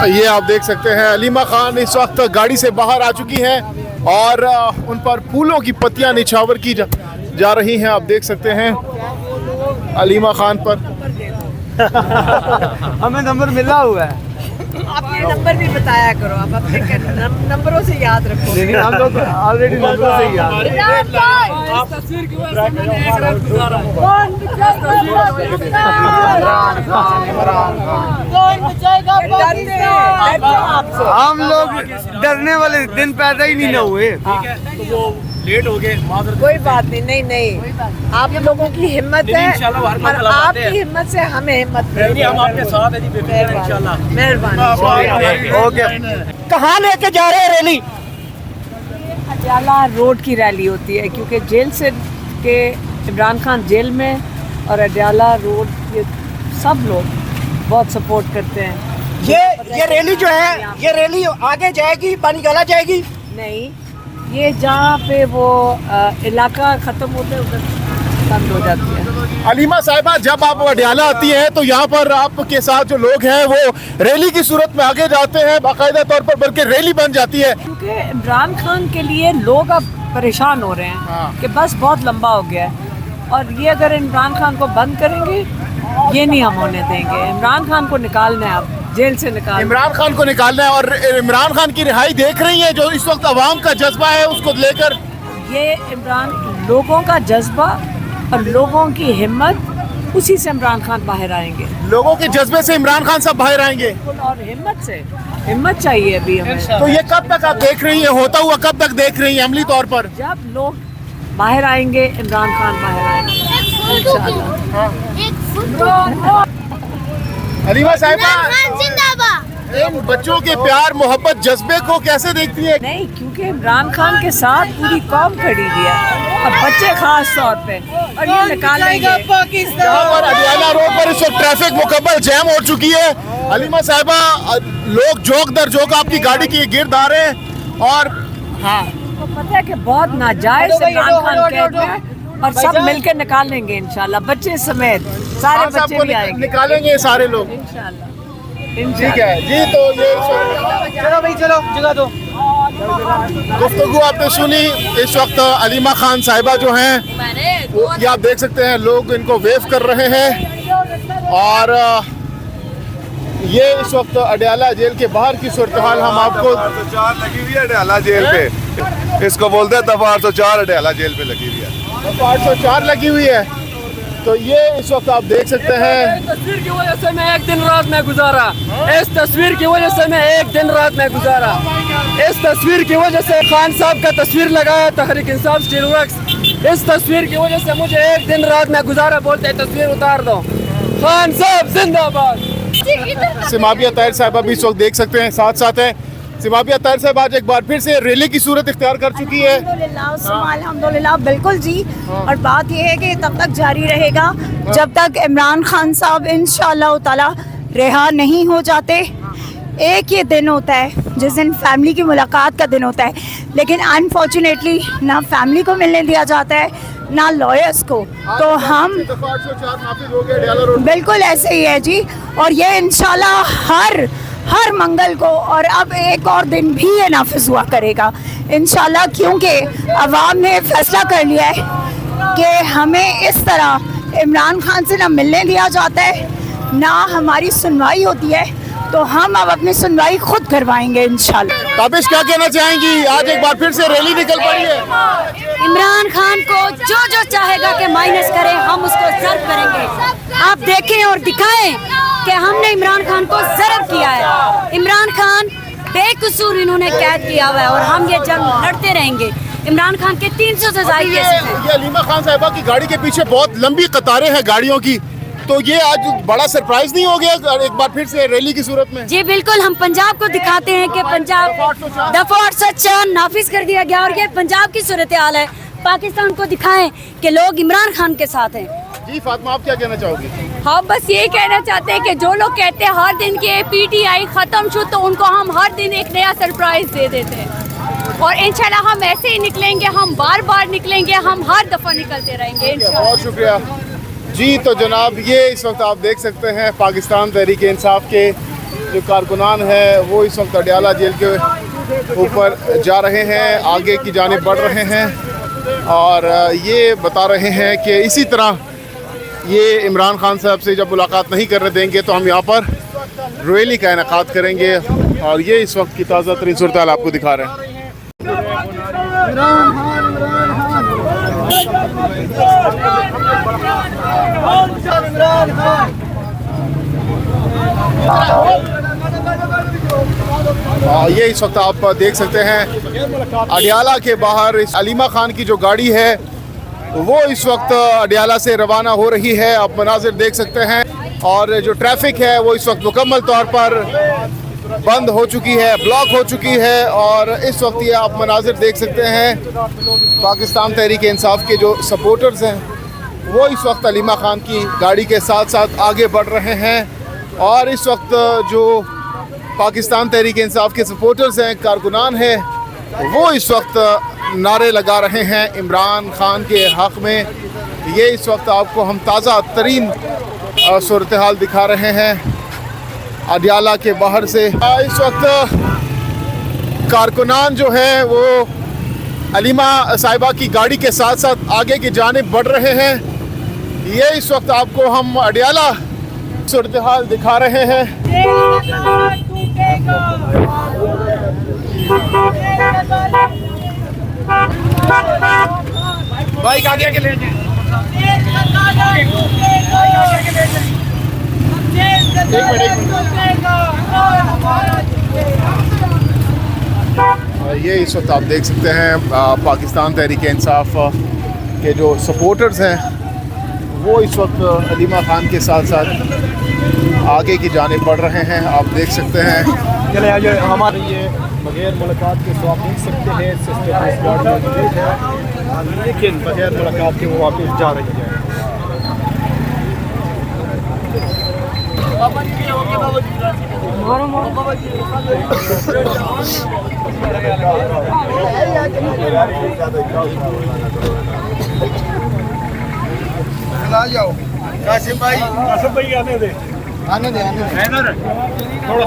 ये आप देख सकते हैं अलीमा खान इस वक्त गाड़ी से बाहर आ चुकी हैं और उन पर फूलों की पत्तियां निछावर की जा रही हैं। आप देख सकते हैं अलीमा खान पर हमें नंबर मिला हुआ है। आप ये नंबर भी बताया करो, आप अपने नंबरों से याद रखो। नहीं हम लोग ऑलरेडी नंबर से ही याद हम लोग डरने वाले दिन पैदा ही नहीं ना हुए। लेट हो गए, कोई बात नहीं, नहीं आप लोगों की हिम्मत है और आपकी हिम्मत से हमें हिम्मत नहीं, हम आपके साथ हैं जी, इंशाल्लाह। मेहरबानी। ओके, कहाँ लेके जा रहे हैं रैली? अडयाला रोड की रैली होती है क्योंकि जेल से के इमरान खान जेल में और अडयाला रोड ये सब लोग बहुत सपोर्ट करते हैं। ये रैली जो है, ये रैली आगे जाएगी, बानीगाला जाएगी? नहीं, ये जहाँ पे वो इलाका ख़त्म होता है उधर बंद हो जाती है। अलीमा साहिबा, जब आप अडयाला आती हैं तो यहाँ पर आपके साथ जो लोग हैं वो रैली की सूरत में आगे जाते हैं, बाकायदा तौर पर बल्कि रैली बन जाती है क्योंकि इमरान खान के लिए लोग अब परेशान हो रहे हैं कि बस बहुत लंबा हो गया है और ये अगर इमरान खान को बंद करेंगे ये नहीं हम होने देंगे। इमरान खान को निकालना है, अब जेल से निकालना, इमरान खान को निकालना है और इमरान खान की रिहाई देख रही है जो इस वक्त अवाम का जज्बा है उसको लेकर। ये इमरान लोगों का जज्बा और लोगों की हिम्मत, उसी से इमरान खान बाहर आएंगे। लोगों के जज्बे से इमरान खान साहब बाहर आएंगे और हिम्मत से, हिम्मत चाहिए अभी हमें। तो ये कब तक आप देख रही हैं, होता हुआ कब तक देख रही हैं अमली तौर पर? जब लोग बाहर आएंगे, इमरान खान बाहर आएंगे इंशाल्लाह। अलीमा साहिबा, इन बच्चों के प्यार मोहब्बत जज्बे को कैसे देखती है? नहीं, क्योंकि इमरान खान के साथ पूरी कौम खड़ी है और बच्चे खास तौर पे, और ये निकालेंगे। यहाँ पर अडयाला रोड पर इस वक्त ट्रैफिक मुकम्मल जैम हो चुकी है। अलीमा साहिबा, लोग जोक दर जोक आपकी गाड़ी के गिर्द आ रहे हैं और तो पता है कि बहुत नाजायज इमरान खान कैद है और सब मिलकर निकाल लेंगे इंशाल्लाह, बच्चे समेत सारे बच्चे भी आएंगे, निकालेंगे सारे लोग इंशाल्लाह। ठीक है जी। तो ये चलो भाई, चलो जगह दो। गुफ्तगू आपने सुनी। इस वक्त अलीमा खान साहिबा जो हैं वो ये आप देख सकते हैं लोग इनको वेव कर रहे हैं और ये इस वक्त अडयाला जेल के बाहर की सूरत हाल हम आपको 4 लगी हुई है अडयाला जेल पे, इसको बोलते हैं दफा 804 अडयाला जेल पे लगी हुई है। 804 लगी हुई है। तो ये इस वक्त आप देख सकते हैं तस्वीर की वजह से मैं एक दिन रात में गुजारा, इस तस्वीर की वजह से मैं एक दिन रात में गुजारा, इस तस्वीर की वजह से खान साहब का तस्वीर लगाया तहरीक इंसाफ स्टील वर्क्स, इस तस्वीर की वजह से मुझे एक दिन रात में गुजारा, बोलते हैं तस्वीर उतार दो, खान साहब जिंदाबाद। सिमाबिया ताहिर साहिबा भी इस वक्त देख सकते हैं साथ साथ है। सिमाबिया ताहिर साहब आज एक बार फिर से रैली की सूरत इख्तियार कर चुकी है। अल्हम्दुलिल्लाह, बिल्कुल जी। और बात यह है कि तब तक जारी रहेगा जब तक इमरान खान साहब इंशाअल्लाह ताला रिहा नहीं हो जाते। एक ये दिन होता है जिस दिन फैमिली की मुलाकात का दिन होता है, लेकिन अनफॉर्चुनेटली ना फैमिली को मिलने दिया जाता है ना लॉयर्स को। तो हम बिल्कुल ऐसे ही है जी, और ये इंशाल्लाह हर मंगल को और अब एक और दिन भी ये नाफिज हुआ करेगा इंशाल्लाह, क्योंकि अवाम ने फैसला कर लिया है कि हमें इस तरह इमरान खान से ना मिलने दिया जाता है ना हमारी सुनवाई होती है, तो हम अब अपनी सुनवाई खुद करवाएंगे इंशाल्लाह। ताबिश क्या कहना चाहेंगी? आज एक बार फिर से रैली निकल पड़ी है। इमरान खान को जो चाहेगा कि माइनस करें, हम उसको जर्ब करेंगे। आप देखें और दिखाएं कि हमने इमरान खान को जर्ब किया है। इमरान खान बेकसूर इन्होंने कैद किया हुआ है और हम ये जंग लड़ते रहेंगे। इमरान खान के 300 से ज्यादा केसेस हैं। ये अलीमा खान साहिबा की गाड़ी के पीछे बहुत लंबी कतारें हैं गाड़ियों की, तो ये आज बड़ा सरप्राइज नहीं हो गया एक बार फिर से रैली की सूरत में? जी बिल्कुल, हम पंजाब को दिखाते हैं कि पंजाब दफा 804 नाफिज कर दिया गया और ये पंजाब की सूरत हाल है। पाकिस्तान को दिखाएं कि लोग इमरान खान के साथ हैं। जी फातिमा, आप क्या कहना चाहोगी? हम बस ये कहना चाहते हैं कि जो लोग कहते हैं हर दिन के PTI खत्म शुरू, तो उनको हम हर दिन एक नया सरप्राइज दे देते हैं और इंशाल्लाह हम ऐसे ही निकलेंगे, हम बार बार निकलेंगे, हम हर दफ़ा निकलते रहेंगे इंशाल्लाह। बहुत शुक्रिया जी। तो जनाब, ये इस वक्त आप देख सकते हैं पाकिस्तान तहरीक इंसाफ के जो कारकुनान है वो इस वक्त अडयाला जेल के ऊपर जा रहे हैं, आगे की जानिब बढ़ रहे हैं और ये बता रहे हैं कि इसी तरह ये इमरान खान साहब से जब मुलाकात नहीं करने देंगे तो हम यहाँ पर रैली का इनेकाद करेंगे। और ये इस वक्त की ताज़ा तरीन सूरत हाल आपको दिखा रहे हैं। ये इस वक्त आप देख सकते हैं अडयाला के बाहर इस अलीमा खान की जो गाड़ी है वो इस वक्त अडयाला से रवाना हो रही है। आप मनाजिर देख सकते हैं और जो ट्रैफिक है वो इस वक्त मुकम्मल तौर पर बंद हो चुकी है, ब्लॉक हो चुकी है। और इस वक्त ये आप मनाजिर देख सकते हैं पाकिस्तान तहरीक इंसाफ के जो सपोर्टर्स हैं वो इस वक्त अलीमा खान की गाड़ी के साथ साथ आगे बढ़ रहे हैं। और इस वक्त जो पाकिस्तान तहरीक इंसाफ के सपोर्टर्स हैं, कारकुनान हैं, वो इस वक्त नारे लगा रहे हैं इमरान खान के हक़ में। ये इस वक्त आपको हम ताज़ा तरीन सूरत हाल दिखा रहे हैं अडयाला के बाहर से। इस वक्त कारकुनान जो है वो अलीमा साहिबा की गाड़ी के साथ साथ आगे की जानिब बढ़ रहे हैं। ये इस वक्त आपको हम अडयाला सूरत हाल दिखा रहे हैं। बाइक आगे के ले ये इस वक्त आप देख सकते हैं पाकिस्तान तहरीक इंसाफ के जो सपोर्टर्स हैं वो इस वक्त अलीमा खान के साथ साथ आगे की जानिब बढ़ रहे हैं। आप देख सकते हैं चले आज हमारे ये बगैर मुलाकात के तो आप देख सकते हैं सिस्टर मौजूद है, लेकिन बगैर मुलाकात के वो वापस जा रही है। कासिम भाई आने दे थोड़ा